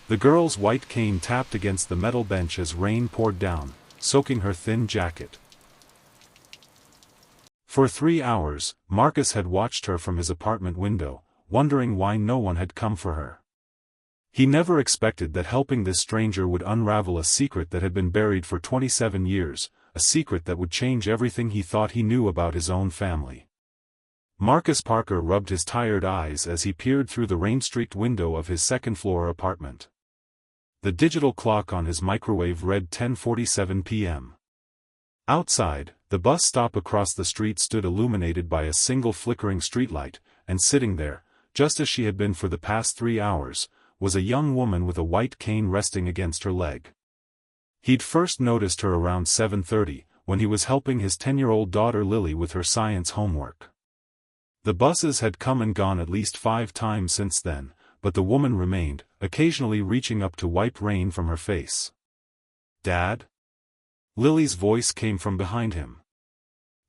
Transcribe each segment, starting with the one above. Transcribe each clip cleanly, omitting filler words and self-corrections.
The girl's white cane tapped against the metal bench as rain poured down, soaking her thin jacket. For 3 hours, Marcus had watched her from his apartment window, wondering why no one had come for her. He never expected that helping this stranger would unravel a secret that had been buried for 27 years, a secret that would change everything he thought he knew about his own family. Marcus Parker rubbed his tired eyes as he peered through the rain-streaked window of his second-floor apartment. The digital clock on his microwave read 10:47 p.m. Outside, the bus stop across the street stood illuminated by a single flickering streetlight, and sitting there, just as she had been for the past 3 hours, was a young woman with a white cane resting against her leg. He'd first noticed her around 7:30, when he was helping his 10-year-old daughter Lily with her science homework. The buses had come and gone at least 5 times since then, but the woman remained, occasionally reaching up to wipe rain from her face. "Dad?" Lily's voice came from behind him.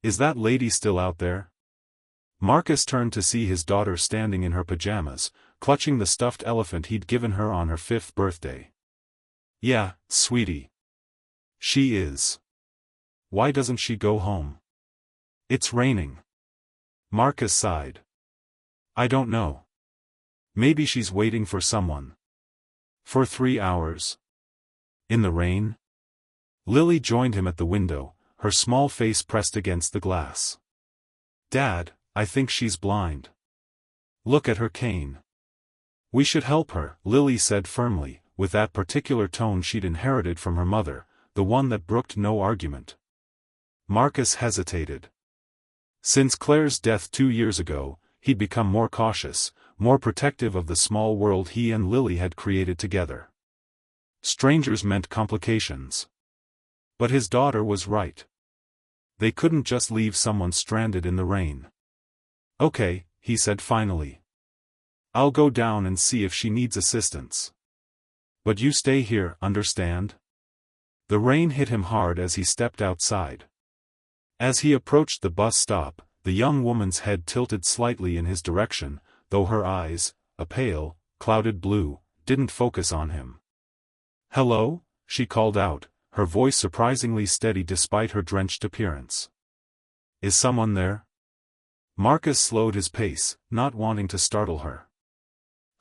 "Is that lady still out there?" Marcus turned to see his daughter standing in her pajamas, clutching the stuffed elephant he'd given her on her 5th birthday. "Yeah, sweetie. She is. Why doesn't she go home?" "It's raining." Marcus sighed. "I don't know. Maybe she's waiting for someone." "For 3 hours? In the rain?" Lily joined him at the window, her small face pressed against the glass. "Dad, I think she's blind. Look at her cane." "We should help her," Lily said firmly, with that particular tone she'd inherited from her mother, the one that brooked no argument. Marcus hesitated. Since Claire's death 2 years ago, he'd become more cautious, more protective of the small world he and Lily had created together. Strangers meant complications. But his daughter was right. They couldn't just leave someone stranded in the rain. "Okay," he said finally. "I'll go down and see if she needs assistance. But you stay here, understand?" The rain hit him hard as he stepped outside. As he approached the bus stop, the young woman's head tilted slightly in his direction, though her eyes, a pale, clouded blue, didn't focus on him. "Hello?" she called out, her voice surprisingly steady despite her drenched appearance. "Is someone there?" Marcus slowed his pace, not wanting to startle her.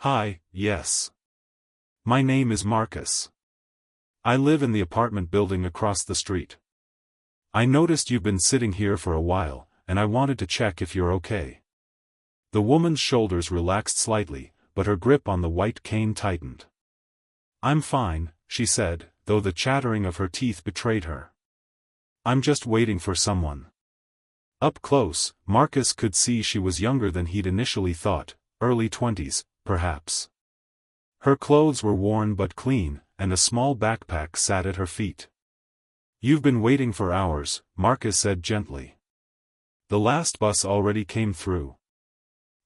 "Hi, yes. My name is Marcus. I live in the apartment building across the street. I noticed you've been sitting here for a while, and I wanted to check if you're okay." The woman's shoulders relaxed slightly, but her grip on the white cane tightened. "I'm fine," she said, though the chattering of her teeth betrayed her. "I'm just waiting for someone." Up close, Marcus could see she was younger than he'd initially thought, early 20s, perhaps. Her clothes were worn but clean, and a small backpack sat at her feet. "You've been waiting for hours," Marcus said gently. "The last bus already came through.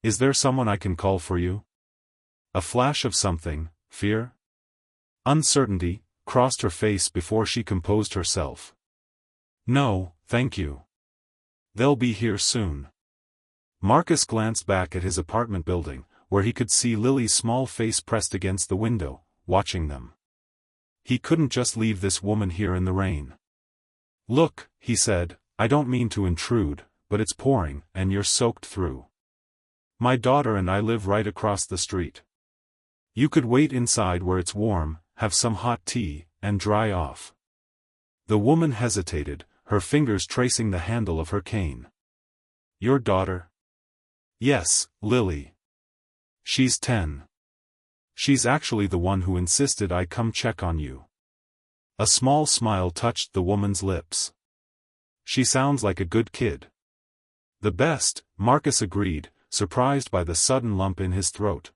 Is there someone I can call for you?" A flash of something, fear? Uncertainty, crossed her face before she composed herself. "No, thank you. They'll be here soon." Marcus glanced back at his apartment building, where he could see Lily's small face pressed against the window, watching them. He couldn't just leave this woman here in the rain. "Look," he said, "I don't mean to intrude, but it's pouring, and you're soaked through. My daughter and I live right across the street. You could wait inside where it's warm, have some hot tea, and dry off." The woman hesitated, her fingers tracing the handle of her cane. "Your daughter?" "Yes, Lily. She's 10. She's actually the one who insisted I come check on you." A small smile touched the woman's lips. "She sounds like a good kid." "The best," Marcus agreed, surprised by the sudden lump in his throat.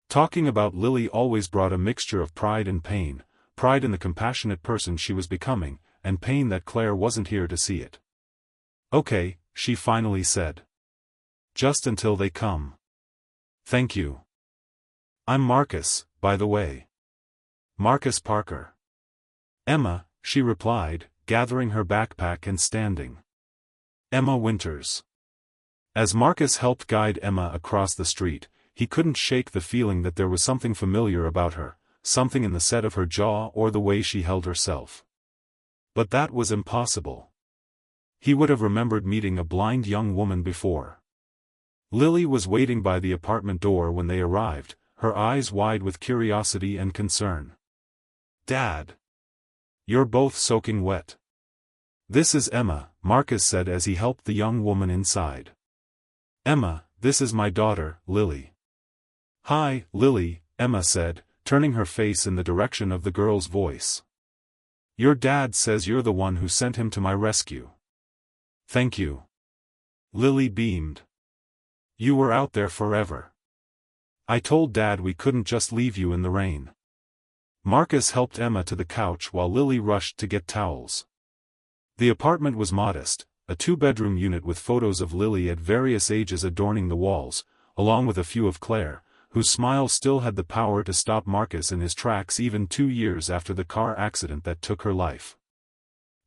Talking about Lily always brought a mixture of pride and pain, pride in the compassionate person she was becoming, and pain that Claire wasn't here to see it. "Okay," she finally said. "Just until they come." "Thank you. I'm Marcus, by the way. Marcus Parker." "Emma," she replied, gathering her backpack and standing. "Emma Winters." As Marcus helped guide Emma across the street, he couldn't shake the feeling that there was something familiar about her, something in the set of her jaw or the way she held herself. But that was impossible. He would have remembered meeting a blind young woman before. Lily was waiting by the apartment door when they arrived, her eyes wide with curiosity and concern. "Dad! You're both soaking wet." "This is Emma," Marcus said as he helped the young woman inside. "Emma, this is my daughter, Lily." "Hi, Lily," Emma said, turning her face in the direction of the girl's voice. "Your dad says you're the one who sent him to my rescue." "Thank you." Lily beamed. "You were out there forever. I told Dad we couldn't just leave you in the rain." Marcus helped Emma to the couch while Lily rushed to get towels. The apartment was modest, a two-bedroom unit with photos of Lily at various ages adorning the walls, along with a few of Claire, whose smile still had the power to stop Marcus in his tracks even 2 years after the car accident that took her life.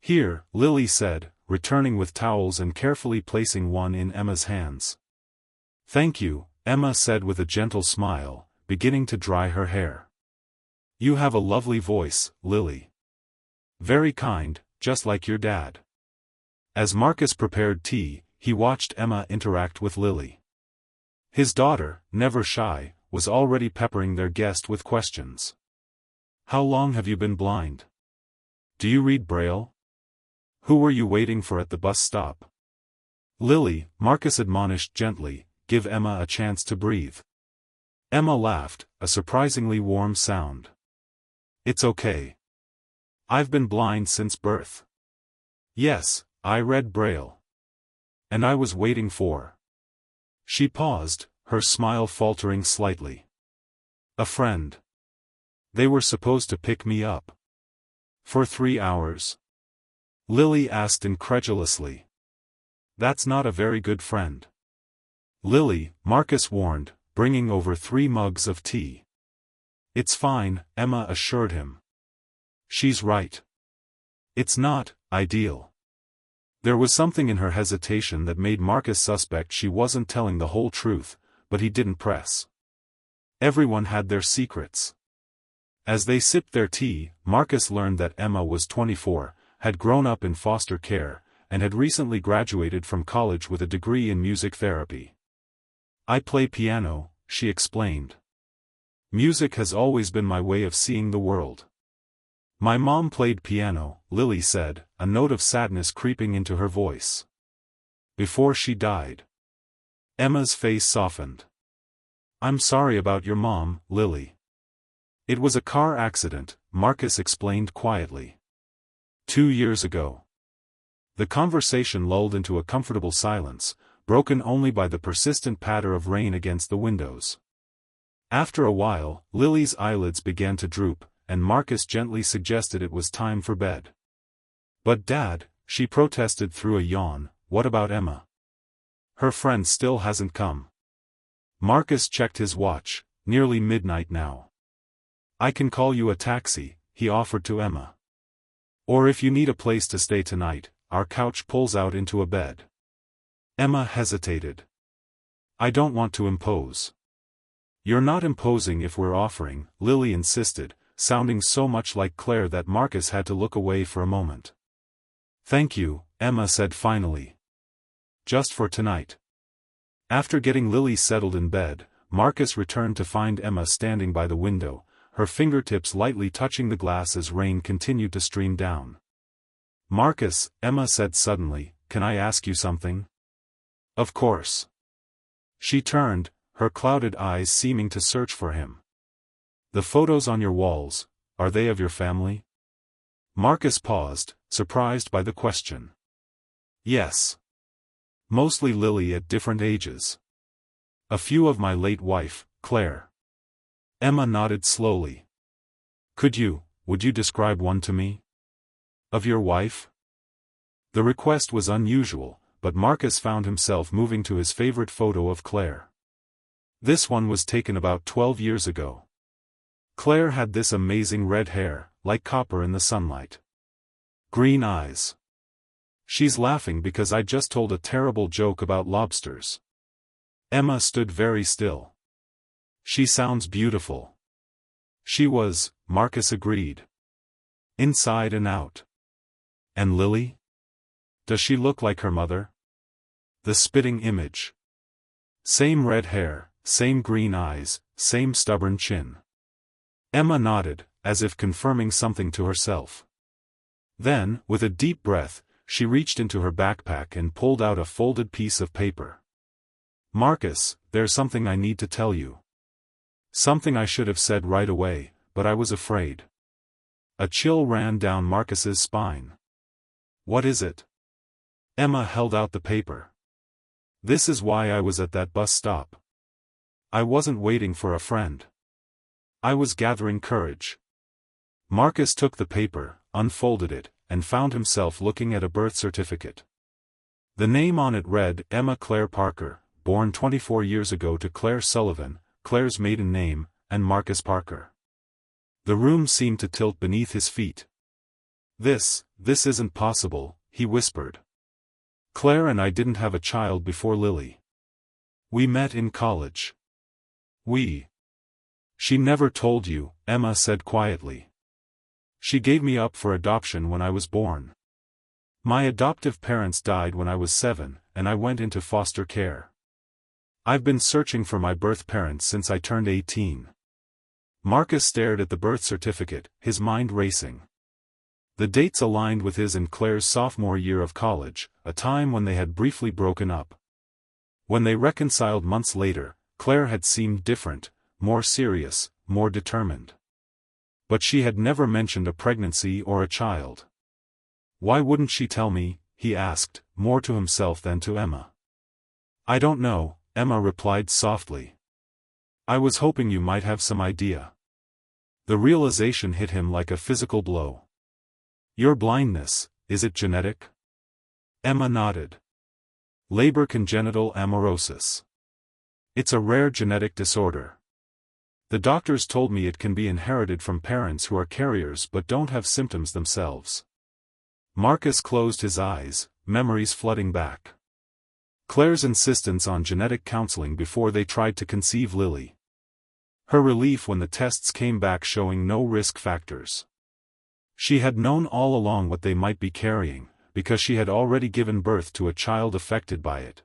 "Here," Lily said, returning with towels and carefully placing one in Emma's hands. "Thank you," Emma said with a gentle smile, beginning to dry her hair. "You have a lovely voice, Lily. Very kind, just like your dad." As Marcus prepared tea, he watched Emma interact with Lily. His daughter, never shy, was already peppering their guest with questions. "How long have you been blind? Do you read Braille? Who were you waiting for at the bus stop?" "Lily," Marcus admonished gently, "give Emma a chance to breathe." Emma laughed, a surprisingly warm sound. "It's okay. I've been blind since birth. Yes, I read Braille. And I was waiting for—" She paused, her smile faltering slightly. "A friend. They were supposed to pick me up. For 3 hours?" Lily asked incredulously. "That's not a very good friend." "Lily," Marcus warned, bringing over 3 mugs of tea. "It's fine," Emma assured him. "She's right. It's not ideal." There was something in her hesitation that made Marcus suspect she wasn't telling the whole truth, but he didn't press. Everyone had their secrets. As they sipped their tea, Marcus learned that Emma was 24, had grown up in foster care, and had recently graduated from college with a degree in music therapy. "I play piano," she explained. "Music has always been my way of seeing the world." "My mom played piano," Lily said, a note of sadness creeping into her voice. "Before she died." Emma's face softened. "I'm sorry about your mom, Lily." "It was a car accident," Marcus explained quietly. 2 years ago." The conversation lulled into a comfortable silence, broken only by the persistent patter of rain against the windows. After a while, Lily's eyelids began to droop, and Marcus gently suggested it was time for bed. "But Dad," she protested through a yawn, "what about Emma? Her friend still hasn't come." Marcus checked his watch, nearly midnight now. "I can call you a taxi," he offered to Emma. "Or if you need a place to stay tonight, our couch pulls out into a bed." Emma hesitated. "I don't want to impose." "You're not imposing if we're offering," Lily insisted, sounding so much like Claire that Marcus had to look away for a moment. "Thank you," Emma said finally. "Just for tonight." After getting Lily settled in bed, Marcus returned to find Emma standing by the window, her fingertips lightly touching the glass as rain continued to stream down. "Marcus," Emma said suddenly, "can I ask you something?" "Of course." She turned, her clouded eyes seeming to search for him. "The photos on your walls, are they of your family?" Marcus paused, surprised by the question. "Yes. Mostly Lily at different ages. A few of my late wife, Claire." Emma nodded slowly. Would you describe one to me? Of your wife?" The request was unusual, but Marcus found himself moving to his favorite photo of Claire. This one was taken about 12 years ago. Claire had this amazing red hair, like copper in the sunlight. Green eyes. "She's laughing because I just told a terrible joke about lobsters." Emma stood very still. "She sounds beautiful." She was, Marcus agreed. Inside and out. And Lily? Does she look like her mother? The spitting image. Same red hair, same green eyes, same stubborn chin. Emma nodded, as if confirming something to herself. Then, with a deep breath, she reached into her backpack and pulled out a folded piece of paper. Marcus, there's something I need to tell you. Something I should have said right away, but I was afraid. A chill ran down Marcus's spine. What is it? Emma held out the paper. This is why I was at that bus stop. I wasn't waiting for a friend. I was gathering courage. Marcus took the paper, unfolded it, and found himself looking at a birth certificate. The name on it read Emma Claire Parker, born 24 years ago to Claire Sullivan, Claire's maiden name, and Marcus Parker. The room seemed to tilt beneath his feet. This isn't possible, he whispered. Claire and I didn't have a child before Lily. We met in college. She never told you, Emma said quietly. She gave me up for adoption when I was born. My adoptive parents died when I was 7, and I went into foster care. I've been searching for my birth parents since I turned 18. Marcus stared at the birth certificate, his mind racing. The dates aligned with his and Claire's sophomore year of college, a time when they had briefly broken up. When they reconciled months later, Claire had seemed different, more serious, more determined. But she had never mentioned a pregnancy or a child. Why wouldn't she tell me, he asked, more to himself than to Emma. I don't know, Emma replied softly. I was hoping you might have some idea. The realization hit him like a physical blow. Your blindness, is it genetic? Emma nodded. Labor congenital amaurosis. It's a rare genetic disorder. The doctors told me it can be inherited from parents who are carriers but don't have symptoms themselves. Marcus closed his eyes, memories flooding back. Claire's insistence on genetic counseling before they tried to conceive Lily. Her relief when the tests came back showing no risk factors. She had known all along what they might be carrying, because she had already given birth to a child affected by it.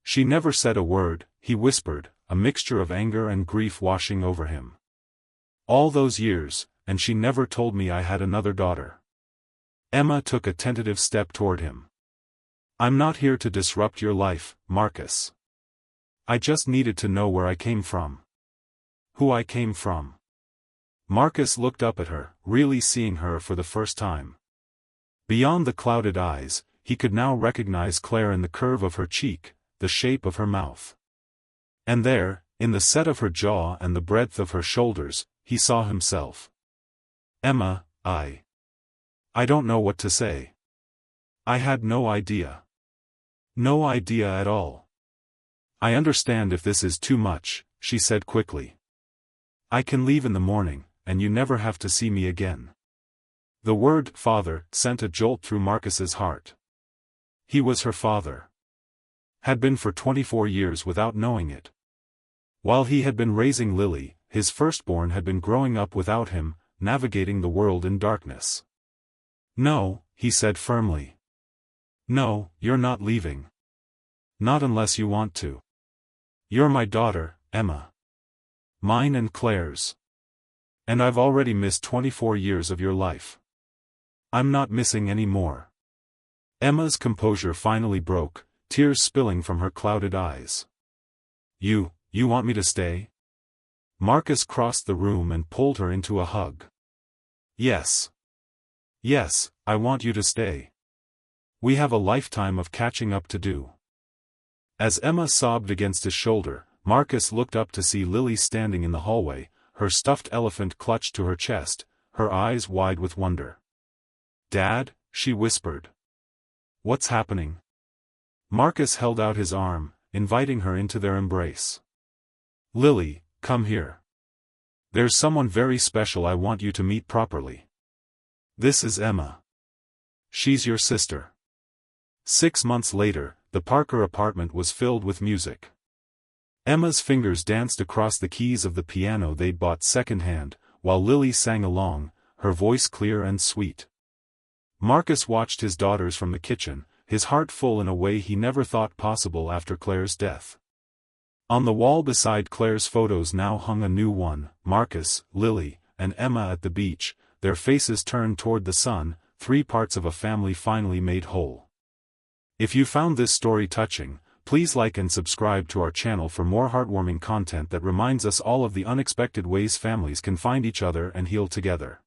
She never said a word, he whispered, a mixture of anger and grief washing over him. All those years, and she never told me I had another daughter. Emma took a tentative step toward him. I'm not here to disrupt your life, Marcus. I just needed to know where I came from. Who I came from. Marcus looked up at her, really seeing her for the first time. Beyond the clouded eyes, he could now recognize Claire in the curve of her cheek, the shape of her mouth. And there, in the set of her jaw and the breadth of her shoulders, he saw himself. Emma, I don't know what to say. I had no idea. No idea at all. I understand if this is too much, she said quickly. I can leave in the morning, and you never have to see me again. The word father sent a jolt through Marcus's heart. He was her father. Had been for 24 years without knowing it. While he had been raising Lily, his firstborn had been growing up without him, navigating the world in darkness. No, he said firmly. No, you're not leaving. Not unless you want to. You're my daughter, Emma. Mine and Claire's. And I've already missed 24 years of your life. I'm not missing any more. Emma's composure finally broke, tears spilling from her clouded eyes. You want me to stay? Marcus crossed the room and pulled her into a hug. Yes. Yes, I want you to stay. We have a lifetime of catching up to do. As Emma sobbed against his shoulder, Marcus looked up to see Lily standing in the hallway, her stuffed elephant clutched to her chest, her eyes wide with wonder. Dad, she whispered. What's happening? Marcus held out his arm, inviting her into their embrace. Lily, come here. There's someone very special I want you to meet properly. This is Emma. She's your sister. 6 months later, the Parker apartment was filled with music. Emma's fingers danced across the keys of the piano they'd bought secondhand, while Lily sang along, her voice clear and sweet. Marcus watched his daughters from the kitchen, his heart full in a way he never thought possible after Claire's death. On the wall beside Claire's photos now hung a new one, Marcus, Lily, and Emma at the beach, their faces turned toward the sun, 3 parts of a family finally made whole. If you found this story touching, please like and subscribe to our channel for more heartwarming content that reminds us all of the unexpected ways families can find each other and heal together.